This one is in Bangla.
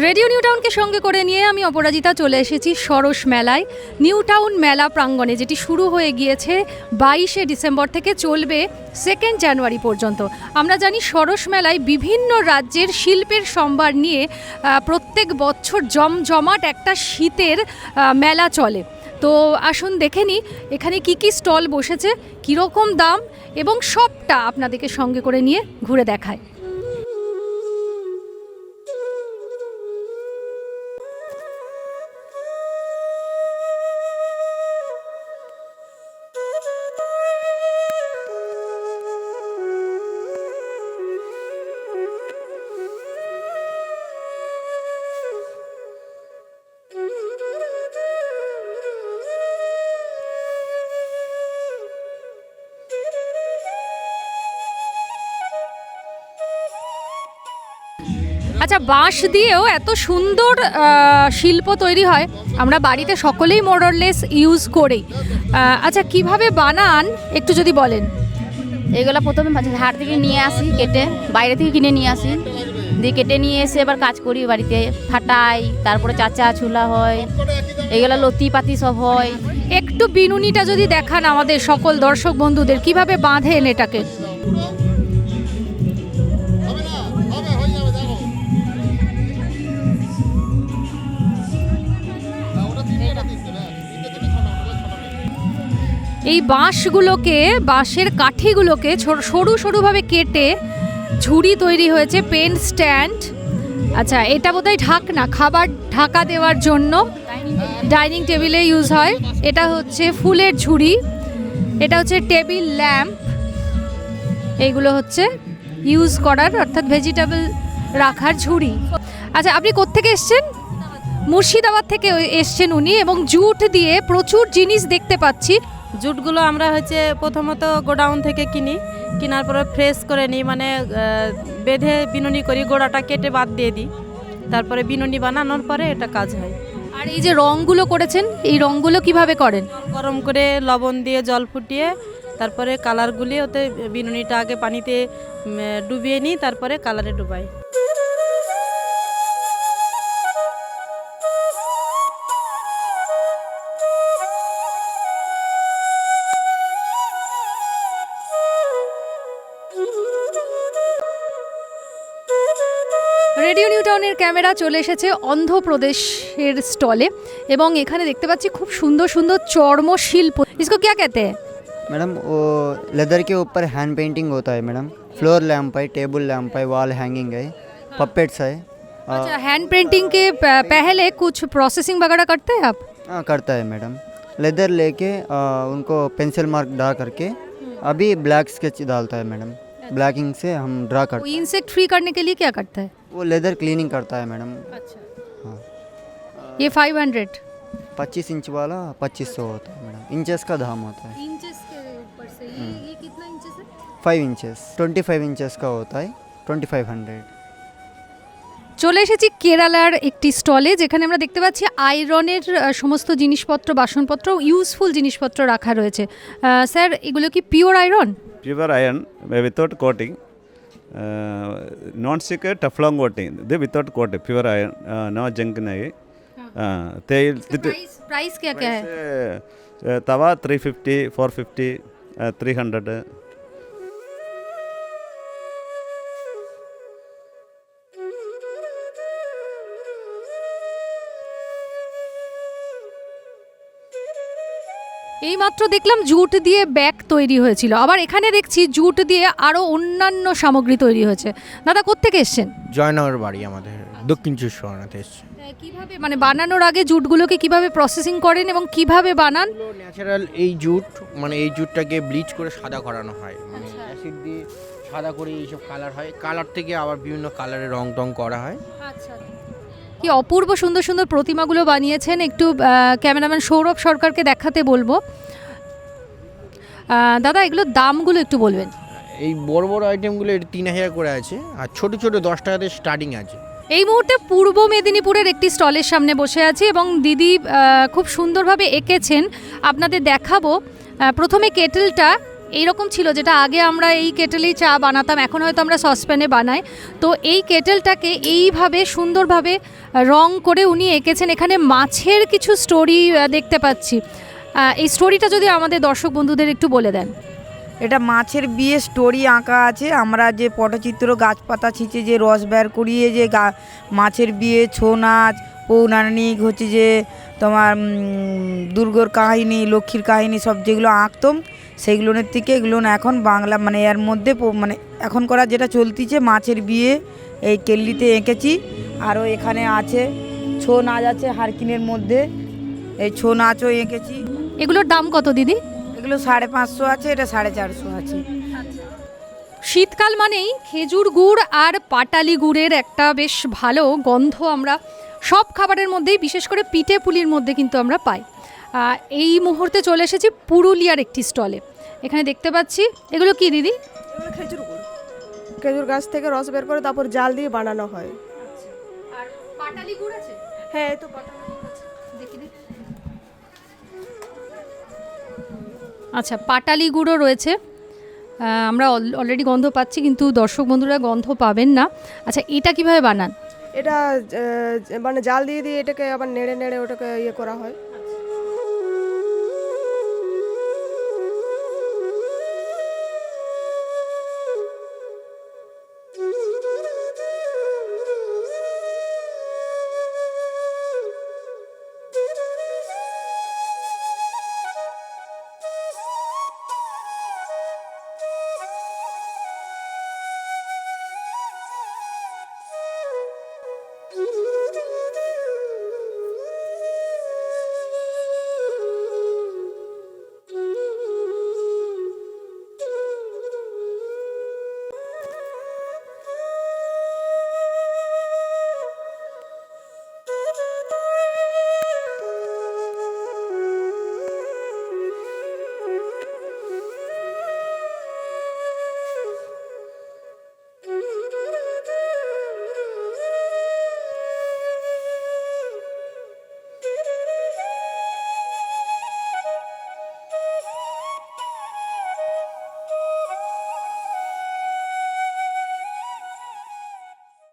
রেডিও নিউ টাউনকে সঙ্গে করে নিয়ে আমি অপরাজিতা চলে এসেছি সরস মেলায়। নিউ টাউন মেলা প্রাঙ্গণে, যেটি শুরু হয়ে গিয়েছে 22শে ডিসেম্বর থেকে চলবে 2 জানুয়ারি পর্যন্ত। আমরা জানি সরস মেলায় বিভিন্ন রাজ্যের শিল্পের সম্ভার নিয়ে প্রত্যেক বছর জমজমাট একটা শীতের মেলা চলে। তো আসুন দেখে নিই এখানে কি কি স্টল বসেছে, কীরকম দাম, এবং সবটা আপনাদেরকে সঙ্গে করে নিয়ে ঘুরে দেখায়। আচ্ছা, বাঁশ দিয়েও এত সুন্দর শিল্প তৈরি হয়, আমরা বাড়িতে সকলেই মোরলেস ইউজ করি। আচ্ছা, কিভাবে বানান একটু যদি বলেন। এগুলো প্রথমে হাট থেকে নিয়ে আসি, কেটে বাইরে থেকে কিনে নিয়ে আসি, দিয়ে কেটে নিয়ে এসে এবার কাজ করি বাড়িতে, ফাটাই, তারপরে চাচা ছুলা হয়, এগুলো লতি পাতি সব হয়। একটু বিনুনিটা যদি দেখান আমাদের সকল দর্শক বন্ধুদের, কিভাবে বাঁধেন এটাকে। এই বাঁশগুলোকে, বাঁশের কাঠিগুলোকে সরু সরুভাবে কেটে ঝুড়ি তৈরি হয়েছে, পেন স্ট্যান্ড। আচ্ছা, এটা বোধহয় ঢাকনা, খাবার ঢাকা দেওয়ার জন্য ডাইনিং টেবিলে ইউজ হয়। এটা হচ্ছে ফুলের ঝুড়ি, এটা হচ্ছে টেবিল ল্যাম্প। এইগুলো হচ্ছে ইউজ করার, অর্থাৎ ভেজিটেবল রাখার ঝুড়ি। আচ্ছা, আপনি কোত্থেকে এসছেন? মুর্শিদাবাদ থেকে এসছেন উনি, এবং জুট দিয়ে প্রচুর জিনিস দেখতে পাচ্ছি। জুটগুলো আমরা হচ্ছে প্রথমত গোডাউন থেকে কিনি, কেনার পরে ফ্রেশ করে নিই, মানে বেঁধে বিনুনি করি, গোড়াটা কেটে বাদ দিয়ে দিই, তারপরে বিনুনি বানানোর পরে এটা কাজ হয়। আর এই যে রঙগুলো করেছেন, এই রঙগুলো কিভাবে করেন? গরম করে লবণ দিয়ে জল ফুটিয়ে তারপরে কালারগুলি ওতে বিনুনিটা আগে পানিতে ডুবিয়ে নিই, তারপরে কালারে ডুবাই। রেডিও নিউ টাউনের ক্যামেরা চলে এসেছে অন্ধ্রপ্রদেশের স্টলে, এবং এখানে দেখতে পাচ্ছি খুব সুন্দর সুন্দর চর্মশিল্প। इसको क्या कहते हैं? मैडम वो लेदर के ऊपर हैंड पेंटिंग होता है मैडम। फ्लोर लैंप है, टेबल लैंप है, वॉल हैंगिंग है, पपेट्स है। अच्छा, हैंड पेंटिंग के पहले कुछ प्रोसेसिंग वगैरह करते हैं आप? हाँ, करता है मैडम। लेदर लेके उनको पेंसिल मार्क ड्रा करके अभी ब्लैक स्केच डालता है मैडम। ब्लैकिंग से हम ड्रा करते हैं। इंसेक्ट फ्री करने के लिए क्या करता है? वो लेदर क्लीनिंग करता है मैडम। अच्छा, हाँ, ये 500 25 इंच वाला 2500 होता है मैडम। इंचेस का दाम होता है। इंचेस के ऊपर से ये कितना इंचेस है? 5 इंचेस 25 इंचेस का होता है 2500। চলে এসেছি কেরালার একটি স্টলে, যেখানে আমরা দেখতে পাচ্ছি আয়রনের সমস্ত জিনিসপত্র, বাসনপত্র, ইউজফুল জিনিসপত্র রাখা রয়েছে। স্যার, এগুলো কি pure iron? Pure iron without coating, non-stick Teflon coating. They without coating, pure iron, no junk नहीं। तेल प्राइस क्या क्या है? तवा 350, 450, 300। এইমাত্র দেখলাম জুট দিয়ে ব্যাগ তৈরি হয়েছিল, আবার এখানে দেখছি জুট দিয়ে আরও অন্যান্য সামগ্রী তৈরি হয়েছে। দাদা, কোত্থেকে এসছেন? জয়নগর বাড়ি আমাদের, দক্ষিণ চব্বিশ পরগনাতে এসছে। কিভাবে, মানে বানানোর আগে জুটগুলোকে কিভাবে প্রসেসিং করেন এবং কিভাবে বানান? ন্যাচারাল এই জুট, মানে এই জুটটাকে ব্লিচ করে সাদা করানো হয়, মানে অ্যাসিড দিয়ে সাদা করে এইসব কালার হয়, কালার থেকে আবার বিভিন্ন কালারের রং টং করা হয়। আচ্ছা, কি অপূর্ব সুন্দর সুন্দর প্রতিমাগুলো বানিয়েছেন। একটু ক্যামেরাম্যান সৌরভ সরকারকে দেখাতে বলবো। দাদা, এগুলোর দামগুলো একটু বলবেন। এই বড় বড় আইটেমগুলো 3000 করে আছে, আর ছোট ছোট 10 টাকাতে স্টার্টিং আছে। এই মুহূর্তে পূর্ব মেদিনীপুরের একটি স্টলের সামনে বসে আছি, এবং দিদি খুব সুন্দরভাবে এঁকেছেন, আপনাদের দেখাবো। প্রথমে কেটেলটা এইরকম ছিল, যেটা আগে আমরা এই কেটেলেই চা বানাতাম, এখন হয়তো আমরা সসপ্যানে বানাই। তো এই কেটেলটাকে এইভাবে সুন্দরভাবে রং করে উনি এঁকেছেন। এখানে মাছের কিছু স্টোরি দেখতে পাচ্ছি। এই স্টোরিটা যদি আমাদের দর্শক বন্ধুদের একটু বলে দেন। এটা মাছের বিয়ে স্টোরি আঁকা আছে। আমরা যে পটচিত্র গাছপাতা ছিঁচে যে রস বের করিয়ে যে মাছের বিয়ে, ছৌ নাচ, পৌরাণিক হচ্ছে যে তোমার দুর্গর কাহিনী, লক্ষ্মীর কাহিনী সব যেগুলো আঁকতাম সেইগুলোর থেকে এগুলো এখন বাংলা মানে এর মধ্যে মানে এখন করা যেটা চলতিছে মাছের বিয়ে এই কেল্লিতে এঁকেছি। আরও এখানে আছে ছৌ নাচ আছে হারকিনের মধ্যে, এই ছৌ নাচও এঁকেছি। এগুলোর দাম কত দিদি? এগুলো 550 আছে, এটা 450 আছে। শীতকাল মানেই খেজুর গুড় আর পাটালি গুড়ের একটা বেশ ভালো গন্ধ আমরা সব খাবারের মধ্যেই, বিশেষ করে পিঠে পুলির মধ্যে কিন্তু আমরা পাই। এই মুহূর্তে চলে এসেছি পুরুলিয়ার একটি স্টলে। এখানে দেখতে পাচ্ছি এগুলো কি দিদি? এগুলো খেজুর গুড়, খেজুর গাছ থেকে রস বের করে তারপর জাল দিয়ে বানানো হয়। আর পাটালি গুড় আছে? হ্যাঁ, এই তো পাটালি গুড় আছে। দেখি দিই। আচ্ছা, পাটালি গুঁড়ো রয়েছে। আমরা অলরেডি গন্ধ পাচ্ছি, কিন্তু দর্শক বন্ধুরা গন্ধ পাবেন না। আচ্ছা, এটা কিভাবে বানান? এটা মানে জাল দিয়ে দিয়ে এটাকে আবার নেড়ে নেড়ে ওটাকে ইয়ে করা হয়।